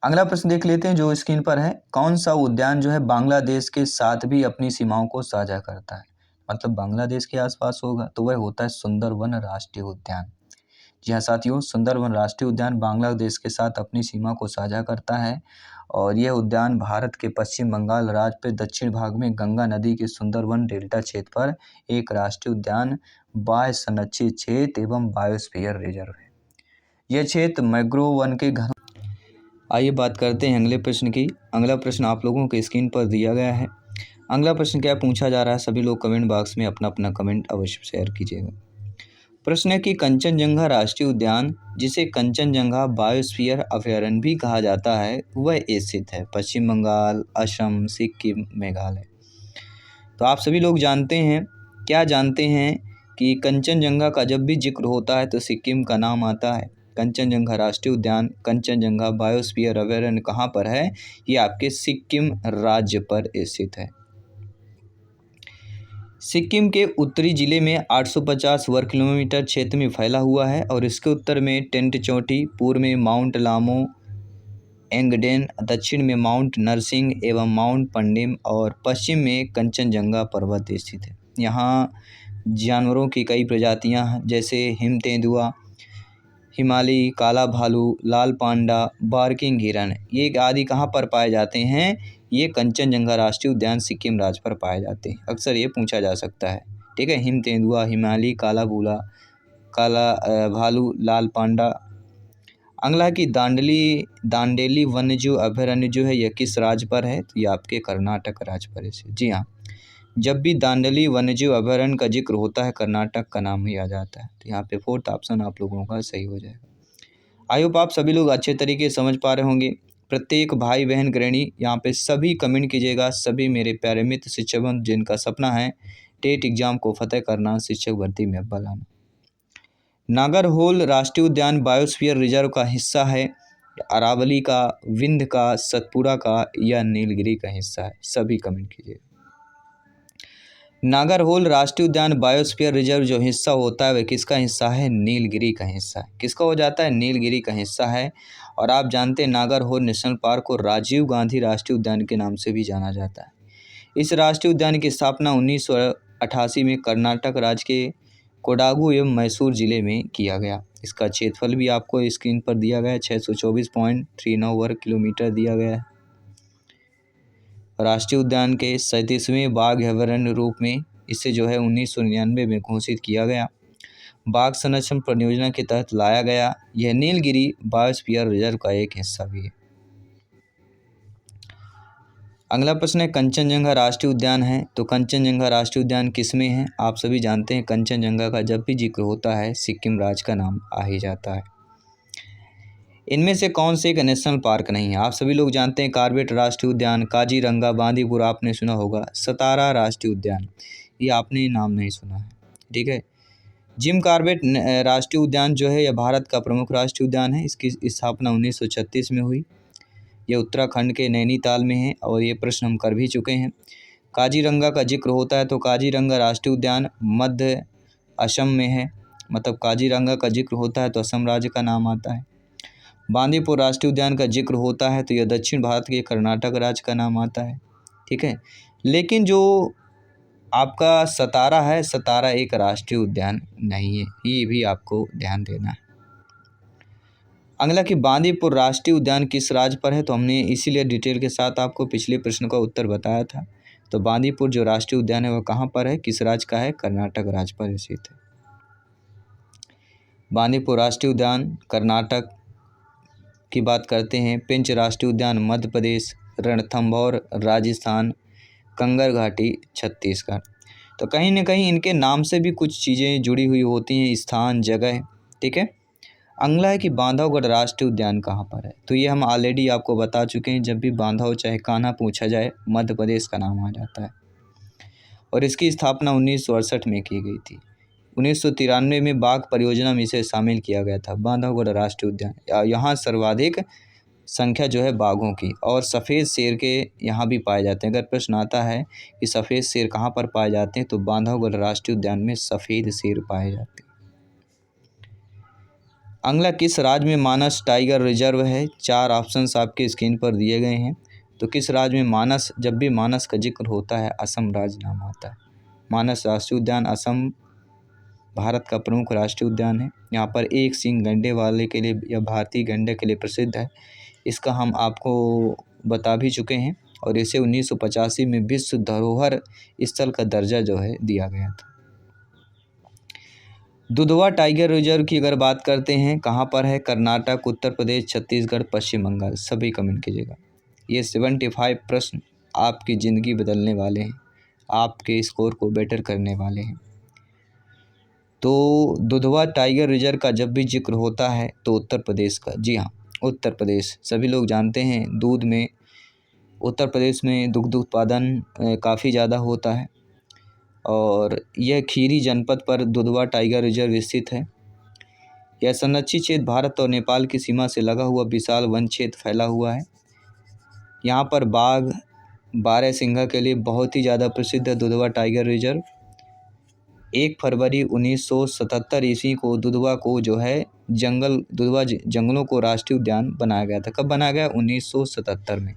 अगला प्रश्न देख लेते हैं जो स्क्रीन पर है। कौन सा उद्यान जो है बांग्लादेश के साथ भी अपनी सीमाओं को साझा करता है, मतलब बांग्लादेश के आसपास होगा तो वह होता है सुंदरवन राष्ट्रीय उद्यान। जी हाँ साथियों, सुंदरवन राष्ट्रीय उद्यान बांग्लादेश के साथ अपनी सीमा को साझा करता है और यह उद्यान भारत के पश्चिम बंगाल राज्य के दक्षिण भाग में गंगा नदी के सुंदरवन डेल्टा क्षेत्र पर एक राष्ट्रीय उद्यान, बाह्य संरक्षित क्षेत्र एवं बायोस्फीयर रिजर्व है। यह क्षेत्र मैंग्रोव वन के घन। आइए बात करते हैं अगले प्रश्न की। अगला प्रश्न आप लोगों के स्क्रीन पर दिया गया है। अगला प्रश्न क्या पूछा जा रहा है, सभी लोग कमेंट बॉक्स में अपना अपना कमेंट अवश्य शेयर कीजिएगा। प्रश्न है कि कंचनजंगा राष्ट्रीय उद्यान, जिसे कंचनजंगा बायोस्फीयर अभयारण्य भी कहा जाता है, वह स्थित है पश्चिम बंगाल, असम, सिक्किम, मेघालय। तो आप सभी लोग जानते हैं, क्या जानते हैं कि कंचनजंगा का जब भी जिक्र होता है तो सिक्किम का नाम आता है। कंचनजंगा राष्ट्रीय उद्यान, कंचनजंगा बायोस्फीयर अभयारण्य कहाँ पर है, ये आपके सिक्किम राज्य पर स्थित है। सिक्किम के उत्तरी जिले में 850 वर्ग किलोमीटर क्षेत्र में फैला हुआ है और इसके उत्तर में टेंट चोटी, पूर्व में माउंट लामो एंगडेन, दक्षिण में माउंट नरसिंह एवं माउंट पंडिम और पश्चिम में कंचनजंगा पर्वत स्थित है। यहाँ जानवरों की कई प्रजातियाँ हैं, जैसे हिम तेंदुआ, हिमालयी काला भालू, लाल पांडा, बार्किंग हिरन, ये आदि कहाँ पर पाए जाते हैं? ये कंचनजंगा राष्ट्रीय उद्यान सिक्किम राज्य पर पाए जाते हैं। अक्सर ये पूछा जा सकता है। ठीक है, हिम तेंदुआ, हिमालयी काला भालू, लाल पांडा। अगला की दांडेली वन्यजीव अभयारण्य जो है यह किस राज्य पर है? तो ये आपके कर्नाटक राज्य पर है। जी हाँ, जब भी दांडेली वन्यजीव अभयारण्य का जिक्र होता है कर्नाटक का नाम ही आ जाता है। तो यहाँ पे 4th ऑप्शन आप लोगों का सही हो जाएगा। आई होप आप सभी लोग अच्छे तरीके से समझ पा रहे होंगे। प्रत्येक भाई बहन गृहिणी यहाँ पे सभी कमेंट कीजिएगा। सभी मेरे प्यारे मित्र शिक्षक बंधु जिनका सपना है टेट एग्जाम को फतेह करना, शिक्षक भर्ती में अव्वल आना। नागरहोल राष्ट्रीय उद्यान बायोस्फीयर रिजर्व का हिस्सा है, अरावली का, विंध्य का, सतपुड़ा का या नीलगिरी का हिस्सा है? सभी कमेंट कीजिए। नागरहोल राष्ट्रीय उद्यान बायोस्फीयर रिजर्व जो हिस्सा होता है वह किसका हिस्सा है? नीलगिरी का हिस्सा है। किसका हो जाता है? नीलगिरी का हिस्सा है। और आप जानते हैं नागरहोल नेशनल पार्क को राजीव गांधी राष्ट्रीय उद्यान के नाम से भी जाना जाता है। इस राष्ट्रीय उद्यान की स्थापना 1988 में कर्नाटक राज्य के कोडागु एवं मैसूर जिले में किया गया। इसका क्षेत्रफल भी आपको स्क्रीन पर दिया गया है, 624.39 वर्ग किलोमीटर दिया गया है। राष्ट्रीय उद्यान के 37वें बाघ अभयारण्य रूप में इसे जो है 1999 में घोषित किया गया। बाघ संरक्षण परियोजना के तहत लाया गया। यह नीलगिरी बायोस्फीयर रिजर्व का एक हिस्सा भी है। अगला प्रश्न है कंचनजंगा राष्ट्रीय उद्यान है, तो कंचनजंगा राष्ट्रीय उद्यान किसमें है? आप सभी जानते हैं कंचनजंगा का जब भी जिक्र होता है सिक्किम राज्य का नाम आ ही जाता है। इनमें से कौन से एक नेशनल पार्क नहीं है? आप सभी लोग जानते हैं कॉर्बेट राष्ट्रीय उद्यान, काजीरंगा, बांदीपुर आपने सुना होगा, सतारा राष्ट्रीय उद्यान ये आपने नाम नहीं सुना है। ठीक है, जिम कॉर्बेट राष्ट्रीय उद्यान जो है यह भारत का प्रमुख राष्ट्रीय उद्यान है। इसकी स्थापना 1936 में हुई। यह उत्तराखंड के नैनीताल में है और ये प्रश्न हम कर भी चुके हैं। काजीरंगा का जिक्र होता है तो काजीरंगा राष्ट्रीय उद्यान मध्य असम में है, मतलब काजीरंगा का जिक्र होता है तो असम राज्य का नाम आता है। बांदीपुर राष्ट्रीय उद्यान का जिक्र होता है तो यह दक्षिण भारत के कर्नाटक राज्य का नाम आता है। ठीक है, लेकिन जो आपका सतारा है, सतारा एक राष्ट्रीय उद्यान नहीं है, ये भी आपको ध्यान देना है। अगला कि बांदीपुर राष्ट्रीय उद्यान किस राज्य पर है? तो हमने इसीलिए डिटेल के साथ आपको पिछले प्रश्न का उत्तर बताया था। तो बांदीपुर जो राष्ट्रीय उद्यान है वह कहाँ पर है, किस राज्य का है? कर्नाटक राज्य पर स्थित है। बांदीपुर राष्ट्रीय उद्यान कर्नाटक की बात करते हैं। पेंच राष्ट्रीय उद्यान मध्य प्रदेश, रणथंभौर राजस्थान, कंगर घाटी छत्तीसगढ़। तो कहीं ना कहीं इनके नाम से भी कुछ चीज़ें जुड़ी हुई होती हैं, स्थान, जगह। ठीक है, अगला है कि बांधवगढ़ राष्ट्रीय उद्यान कहाँ पर है? तो ये हम ऑलरेडी आपको बता चुके हैं। जब भी बांधव चाहे कान्हा पूछा जाए मध्य प्रदेश का नाम आ जाता है। और इसकी स्थापना 1968 में की गई थी। 1993 में बाघ परियोजना में इसे शामिल किया गया था, बांधवगढ़ राष्ट्रीय उद्यान। यहाँ सर्वाधिक संख्या जो है बाघों की और सफ़ेद शेर के यहाँ भी पाए जाते हैं। अगर प्रश्न आता है कि सफ़ेद शेर कहाँ पर पाए जाते हैं तो बांधवगढ़ राष्ट्रीय उद्यान में सफ़ेद शेर पाए जाते हैं। अगला किस राज्य में मानस टाइगर रिजर्व है? 4 ऑप्शंस आपके स्क्रीन पर दिए गए हैं। तो किस राज्य में मानस, जब भी मानस का जिक्र होता है असम राज्य नाम आता है। मानस राष्ट्रीय उद्यान असम भारत का प्रमुख राष्ट्रीय उद्यान है। यहाँ पर एक सींग गैंडे वाले के लिए या भारतीय गैंडे के लिए प्रसिद्ध है। इसका हम आपको बता भी चुके हैं और इसे 1985 में विश्व धरोहर स्थल का दर्जा जो है दिया गया था। दुधवा टाइगर रिजर्व की अगर बात करते हैं कहाँ पर है? कर्नाटक, उत्तर प्रदेश, छत्तीसगढ़, पश्चिम बंगाल। सभी कमेंट कीजिएगा। ये 75 प्रश्न आपकी ज़िंदगी बदलने वाले हैं, आपके स्कोर को बेटर करने वाले हैं। तो दुधवा टाइगर रिजर्व का जब भी जिक्र होता है तो उत्तर प्रदेश का, जी हाँ उत्तर प्रदेश, सभी लोग जानते हैं दूध में उत्तर प्रदेश में दुग्ध उत्पादन काफ़ी ज़्यादा होता है और यह खीरी जनपद पर दुधवा टाइगर रिजर्व स्थित है। यह संरक्षित क्षेत्र भारत और नेपाल की सीमा से लगा हुआ विशाल वन क्षेत्र फैला हुआ है। यहाँ पर बाघ बारहसिंघा के लिए बहुत ही ज़्यादा प्रसिद्ध है दुधवा टाइगर रिजर्व। 1 फरवरी 1977 ईस्वी को दुधवा को जो है दुधवा जंगलों को राष्ट्रीय उद्यान बनाया गया था। कब बनाया गया? 1977 में।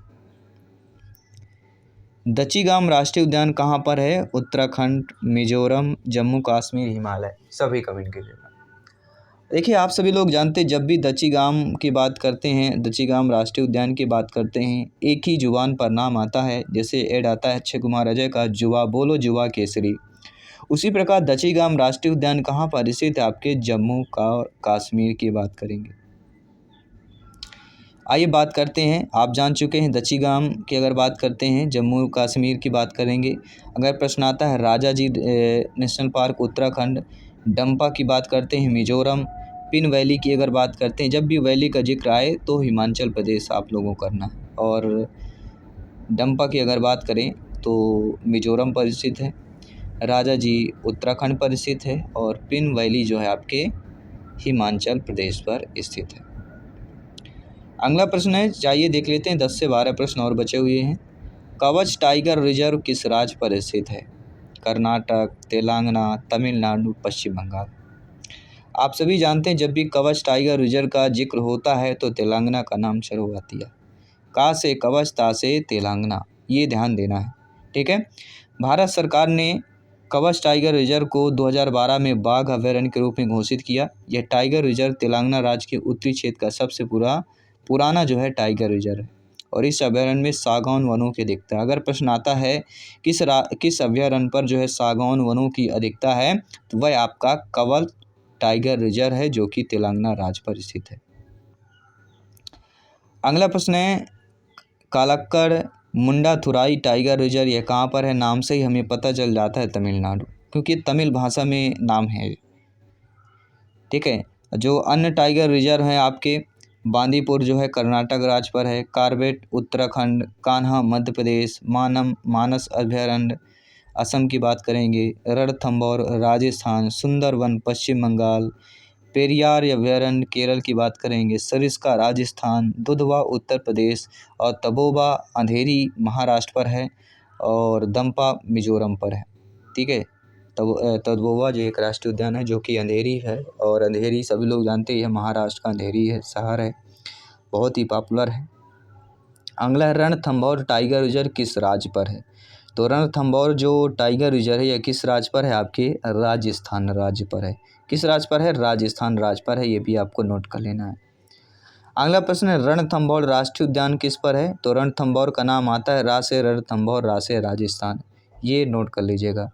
दच्चीगाम राष्ट्रीय उद्यान कहाँ पर है? उत्तराखंड, मिजोरम, जम्मू कश्मीर, हिमालय, सभी कमेंट कीजिएगा। देखिए, आप सभी लोग जानते हैं जब भी दच्चीगाम की बात करते हैं, दच्चीगाम राष्ट्रीय उद्यान की बात करते हैं, एक ही जुबान पर नाम आता है। जैसे ऐड आता है अक्षय कुमार अजय का, जुवा बोलो जुवा केसरी। उसी प्रकार दच्चीगाम राष्ट्रीय उद्यान कहाँ पर स्थित है? आपके जम्मू कश्मीर की बात करेंगे। आइए बात करते हैं, आप जान चुके हैं दच्चीगाम की अगर बात करते हैं, जम्मू कश्मीर की बात करेंगे। अगर प्रश्न आता है राजा जी नेशनल पार्क उत्तराखंड, डंपा की बात करते हैं मिजोरम, पिन वैली की अगर बात करते हैं, जब भी वैली का जिक्र आए तो हिमाचल प्रदेश आप लोगों को करना है। और डंपा की अगर बात करें तो मिजोरम पर स्थित है, राजा जी उत्तराखंड पर स्थित है और पिन वैली जो है आपके हिमाचल प्रदेश पर स्थित है। अगला प्रश्न है, चाहिए देख लेते हैं, 10 से 12 प्रश्न और बचे हुए हैं। कवच टाइगर रिजर्व किस राज्य पर स्थित है? कर्नाटक, तेलंगाना, तमिलनाडु, पश्चिम बंगाल। आप सभी जानते हैं जब भी कवच टाइगर रिजर्व का जिक्र होता है तो तेलंगाना का नाम शुरू आती है। का से कवच, ता से तेलंगाना, ये ध्यान देना है, ठीक है। भारत सरकार ने कवच टाइगर रिजर्व को 2012 में बाघ अभयारण्य के रूप में घोषित किया। यह टाइगर रिजर्व तेलंगाना राज्य के उत्तरी क्षेत्र का सबसे पुराना जो है टाइगर रिजर्व है और इस अभयारण्य में सागौन वनों की अधिकता है। अगर प्रश्न आता है किस अभयारण्य पर जो है सागौन वनों की अधिकता है, तो वह आपका कवच टाइगर रिजर्व है जो कि तेलंगाना राज्य पर स्थित है। अगला प्रश्न है, कालक्कड़ मुंडाथुराई टाइगर रिजर्व यह कहाँ पर है? नाम से ही हमें पता चल जाता है तमिलनाडु, क्योंकि तमिल भाषा में नाम है, ठीक है। जो अन्य टाइगर रिजर्व हैं आपके, बांदीपुर जो है कर्नाटक राज्य पर है, कार्बेट उत्तराखंड, कान्हा मध्य प्रदेश, मानस अभयारण्य असम की बात करेंगे, रणथंभौर राजस्थान, सुंदरवन पश्चिम बंगाल, पेरियार अभयारण्य केरल की बात करेंगे, सरिस्का राजस्थान, दुधवा उत्तर प्रदेश और तपोवा अंधेरी महाराष्ट्र पर है और दंपा मिजोरम पर है, ठीक है। तपोवा जो एक राष्ट्रीय उद्यान है जो कि अंधेरी है और अंधेरी सभी लोग जानते हैं महाराष्ट्र का अंधेरी है शहर है, बहुत ही पॉपुलर है। अगला रणथंभौर टाइगर रिजर्व किस राज्य पर है? तो रणथंभौर जो टाइगर रिजर्व है यह किस राज्य पर है? आपके राजस्थान राज्य पर है। किस राज्य पर है? राजस्थान राज्य पर है, ये भी आपको नोट कर लेना है। अगला प्रश्न है, रणथंभौर राष्ट्रीय उद्यान किस पर है? तो रणथंभौर का नाम आता है रा से रणथंभौर, रा से राजस्थान, ये नोट कर लीजिएगा,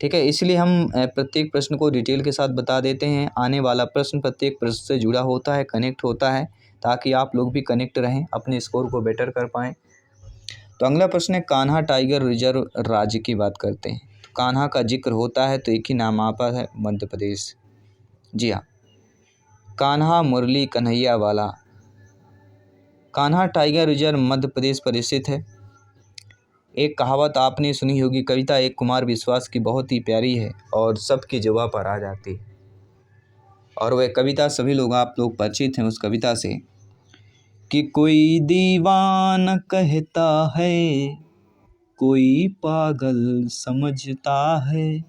ठीक है। इसलिए हम प्रत्येक प्रश्न को डिटेल के साथ बता देते हैं। आने वाला प्रश्न प्रत्येक प्रश्न से जुड़ा होता है, कनेक्ट होता है, ताकि आप लोग भी कनेक्ट रहें, अपने स्कोर को बेटर कर पाएँ। तो अगला प्रश्न है, कान्हा टाइगर रिजर्व राज्य की बात करते हैं। तो कान्हा का जिक्र होता है तो एक ही नाम आता है, मध्य प्रदेश। जी हाँ, कान्हा मुरली कन्हैया वाला। कान्हा टाइगर रिजर्व मध्य प्रदेश पर स्थित है। एक कहावत आपने सुनी होगी, कविता एक कुमार विश्वास की बहुत ही प्यारी है और सबकी जुबां पर आ जाती है, और वह कविता सभी लोग आप लोग परिचित हैं उस कविता से, कि कोई दीवाना कहता है, कोई पागल समझता है,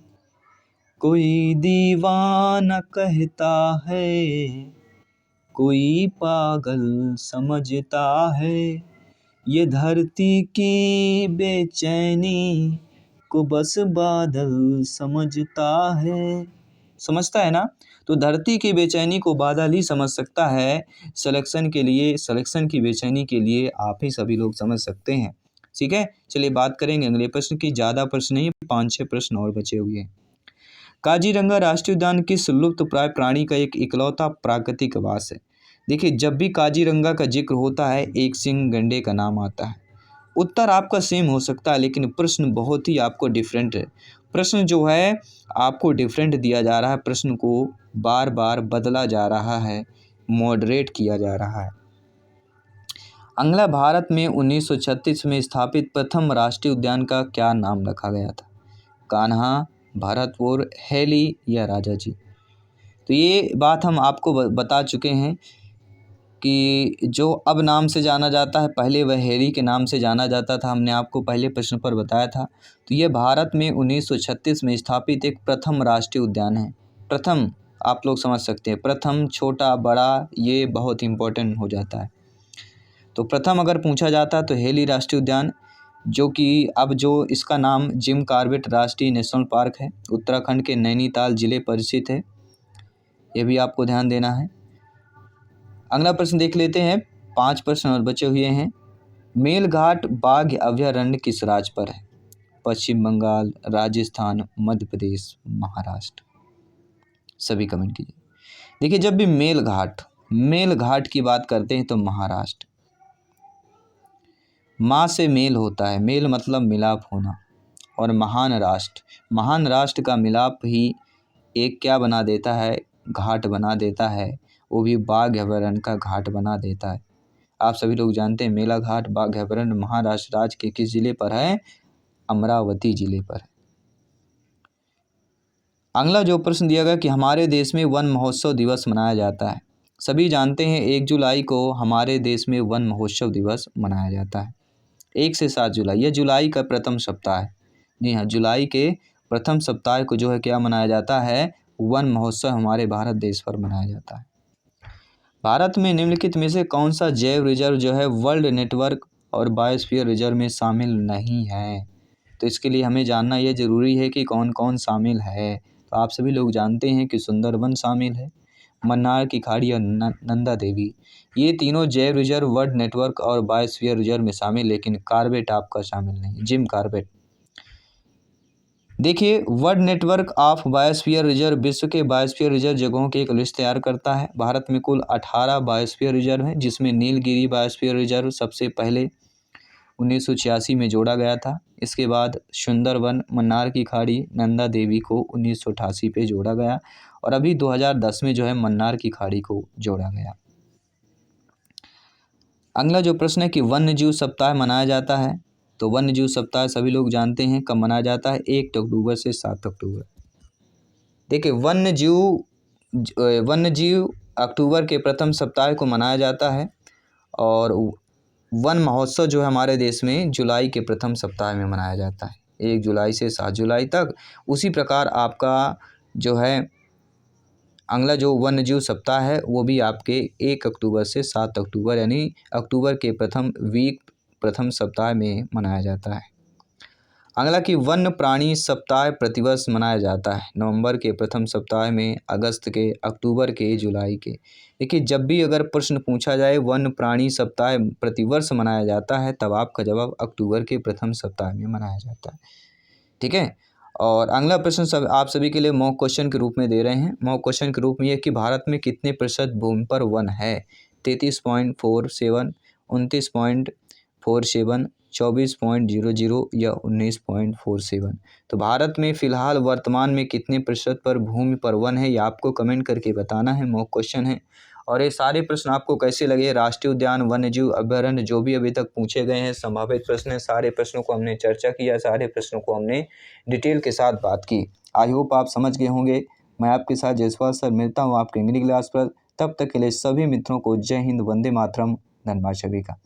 कोई दीवाना कहता है, कोई पागल समझता है, ये धरती की बेचैनी को बस बादल समझता है। समझता है ना? तो धरती की बेचैनी को बादल ही समझ सकता है। सिलेक्शन की बेचैनी के लिए आप ही सभी लोग समझ सकते हैं, ठीक है। चलिए बात करेंगे अगले प्रश्न की। ज़्यादा प्रश्न नहीं, 5-6 प्रश्न और बचे हुए हैं। काजीरंगा राष्ट्रीय उद्यान किस लुप्तप्राय प्राणी का एक इकलौता प्राकृतिक आवास है? देखिए, जब भी काजीरंगा का जिक्र होता है एक सींग गैंडे का नाम आता है। उत्तर आपका सेम हो सकता है लेकिन प्रश्न बहुत ही आपको डिफरेंट है। प्रश्न जो है आपको डिफरेंट दिया जा रहा है, प्रश्न को बार बार बदला जा रहा है, मॉडरेट किया जा रहा है। अगला, भारत में 1936 में स्थापित प्रथम राष्ट्रीय उद्यान का क्या नाम रखा गया था? कान्हा, भरतपुर, हैली या राजाजी? तो ये बात हम आपको बता चुके हैं कि जो अब नाम से जाना जाता है, पहले वह हेरी के नाम से जाना जाता था, हमने आपको पहले प्रश्न पर बताया था। तो ये भारत में 1936 में स्थापित एक प्रथम राष्ट्रीय उद्यान है। प्रथम आप लोग समझ सकते हैं, प्रथम, छोटा, बड़ा, ये बहुत इम्पोर्टेंट हो जाता है। तो प्रथम अगर पूछा जाता तो हेली राष्ट्रीय उद्यान, जो कि अब जो इसका नाम जिम कॉर्बेट राष्ट्रीय नेशनल पार्क है, उत्तराखंड के नैनीताल जिले पर स्थित है। ये भी आपको ध्यान देना है। अगला प्रश्न देख लेते हैं, 5 प्रश्न और बचे हुए हैं। मेलघाट बाघ अभयारण्य किस राज्य पर है? पश्चिम बंगाल, राजस्थान, मध्य प्रदेश, महाराष्ट्र। सभी कमेंट कीजिए। देखिए, जब भी मेलघाट की बात करते हैं तो महाराष्ट्र। माँ से मेल होता है, मेल मतलब मिलाप होना, और महान राष्ट्र का मिलाप ही एक क्या बना देता है, घाट बना देता है, वो भी बाघ अभयारण्य का घाट बना देता है। आप सभी लोग जानते हैं मेलाघाट बाघ अभयारण्य महाराष्ट्र राज्य के किस जिले पर है? अमरावती जिले पर है। अगला जो प्रश्न दिया गया कि हमारे देश में वन महोत्सव दिवस मनाया जाता है। सभी जानते हैं 1 जुलाई को हमारे देश में वन महोत्सव दिवस मनाया जाता है। 1 से 7 जुलाई, यह जुलाई का प्रथम सप्ताह है। जी हाँ, जुलाई के प्रथम सप्ताह को जो है क्या मनाया जाता है? वन महोत्सव हमारे भारत देश पर मनाया जाता है। भारत में निम्नलिखित में से कौन सा जैव रिजर्व जो है वर्ल्ड नेटवर्क और बायोस्फीयर रिजर्व में शामिल नहीं है? तो इसके लिए हमें जानना यह जरूरी है कि कौन कौन शामिल है। तो आप सभी लोग जानते हैं कि सुंदरबन शामिल है, मन्नार की खाड़ी और नंदा देवी, ये तीनों जैव रिजर्व वर्ल्ड नेटवर्क और बायोस्फीयर रिजर्व में शामिल, लेकिन कॉर्बेट आपका शामिल नहीं, जिम कॉर्बेट। देखिए, world network of biosphere reserve विश्व के बायोस्फीयर रिजर्व जगहों की एक लिस्ट तैयार करता है। भारत में कुल 18 बायोस्फीयर रिजर्व हैं, जिसमें नीलगिरी बायोस्फीयर रिजर्व सबसे पहले 1986 में जोड़ा गया था। इसके बाद सुंदरबन, मन्नार की खाड़ी, नंदा देवी को 1988 पे जोड़ा गया, और अभी 2010 में जो है मन्नार की खाड़ी को जोड़ा गया। अगला जो प्रश्न है कि वन्य जीव सप्ताह मनाया जाता है, तो वन्य जीव सप्ताह सभी लोग जानते हैं कब मनाया जाता है? 1 अक्टूबर से 7 अक्टूबर। देखिए, वन्य जीव अक्टूबर के प्रथम सप्ताह को मनाया जाता है, और वन महोत्सव जो है हमारे देश में जुलाई के प्रथम सप्ताह में मनाया जाता है, 1 जुलाई से 7 जुलाई तक। उसी प्रकार आपका जो है अगला जो वन्य जीव सप्ताह है वो भी आपके 1 अक्टूबर से 7 अक्टूबर, यानी अक्टूबर के प्रथम सप्ताह में मनाया जाता है। अगला कि वन्य प्राणी सप्ताह प्रतिवर्ष मनाया जाता है, नवंबर के प्रथम सप्ताह में, अगस्त के, अक्टूबर के, जुलाई के। देखिए, जब भी अगर प्रश्न पूछा जाए वन्य प्राणी सप्ताह प्रतिवर्ष मनाया जाता है, तब आपका जवाब अक्टूबर के प्रथम सप्ताह में मनाया जाता है। ठीक है। और अगला प्रश्न आप सभी के लिए मॉक क्वेश्चन के रूप में दे रहे हैं। मॉक क्वेश्चन के रूप में यह कि भारत में कितने प्रतिशत भूमि पर वन है? 33.47, 29.47, 24.00 या 19.47। तो भारत में फ़िलहाल वर्तमान में कितने प्रतिशत पर भूमि पर वन है, ये आपको कमेंट करके बताना है। मॉक क्वेश्चन है। और ये सारे प्रश्न आपको कैसे लगे? राष्ट्रीय उद्यान, वन्यजीव अभयारण्य जो भी अभी तक पूछे गए हैं संभावित प्रश्न हैं, सारे प्रश्नों को हमने चर्चा किया, सारे प्रश्नों को हमने डिटेल के साथ बात की। आई होप आप समझ गए होंगे। मैं आपके साथ जयसवाल सर मिलता हूँ आपके इंग्लिश क्लास पर। तब तक के लिए सभी मित्रों को जय हिंद, वंदे मातरम, धन्यवाद सभी का।